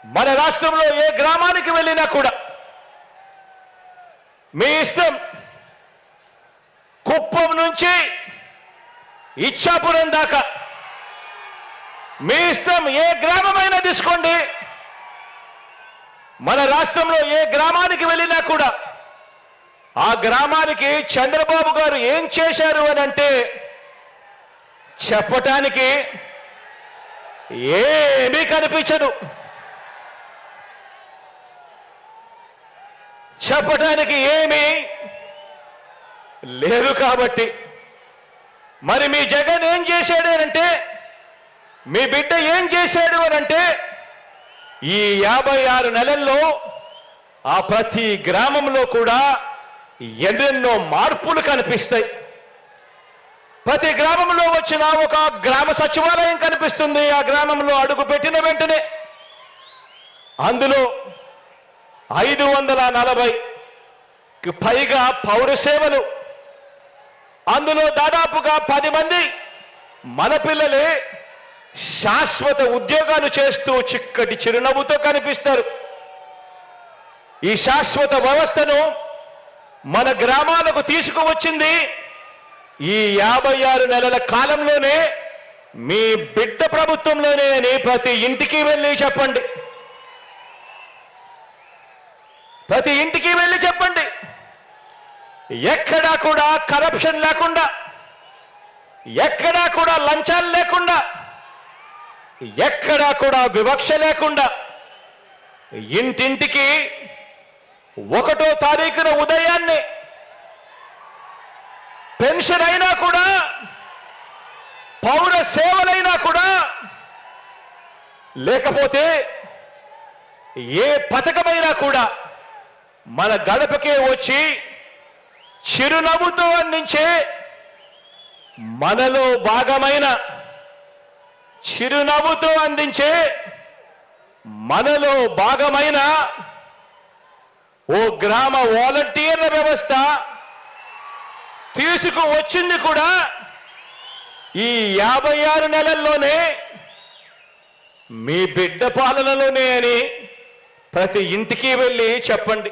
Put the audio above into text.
మన రాష్ట్రంలో ఏ గ్రామానికి వెళ్ళినా కూడా మీ ఇష్టం, కుప్పం నుంచి ఇచ్చాపురం దాకా మీ ఇష్టం, ఏ గ్రామమైనా తీసుకోండి. మన రాష్ట్రంలో ఏ గ్రామానికి వెళ్ళినా కూడా ఆ గ్రామానికి చంద్రబాబు గారు ఏం చేశారు అని అంటే చెప్పటానికి ఏమీ కనిపించదు. చెప్పటానికి ఏమీ లేదు. కాబట్టి మరి మీ జగన్ ఏం చేశాడు అనంటే, మీ బిడ్డ ఏం చేశాడు అనంటే, ఈ 56 నెలల్లో ఆ ప్రతి గ్రామంలో కూడా ఎన్నెన్నో మార్పులు కనిపిస్తాయి. ప్రతి గ్రామంలో వచ్చిన ఒక గ్రామ సచివాలయం కనిపిస్తుంది. ఆ గ్రామంలో అడుగు పెట్టిన వెంటనే అందులో 540కి పైగా పౌర సేవలు, అందులో దాదాపుగా 10 మంది మన పిల్లలే శాశ్వత ఉద్యోగాలు చేస్తూ చిక్కటి చిరునవ్వుతో కనిపిస్తారు. ఈ శాశ్వత వ్యవస్థను మన గ్రామాలకు తీసుకువచ్చింది ఈ 56 నెలల కాలంలోనే, మీ బిడ్డ ప్రభుత్వంలోనే అని ప్రతి ఇంటికి వెళ్ళి చెప్పండి. ప్రతి ఇంటికి వెళ్ళి చెప్పండి. ఎక్కడా కూడా కరప్షన్ లేకుండా, ఎక్కడా కూడా లంచాలు లేకుండా, ఎక్కడా కూడా వివక్ష లేకుండా, ఇంటింటికి 1వ తారీఖున ఉదయాన్నే పెన్షన్ అయినా కూడా, పౌర సేవలైనా కూడా, లేకపోతే ఏ పథకమైనా కూడా మన గడపకే వచ్చి చిరునవ్వుతో అందించే, మనలో భాగమైన, చిరునవ్వుతో అందించే మనలో భాగమైన ఓ గ్రామ వాలంటీర్ల వ్యవస్థ తీసుకువచ్చింది కూడా ఈ 56 నెలల్లోనే, మీ బిడ్డ పాలనలోనే అని ప్రతి ఇంటికి వెళ్ళి చెప్పండి.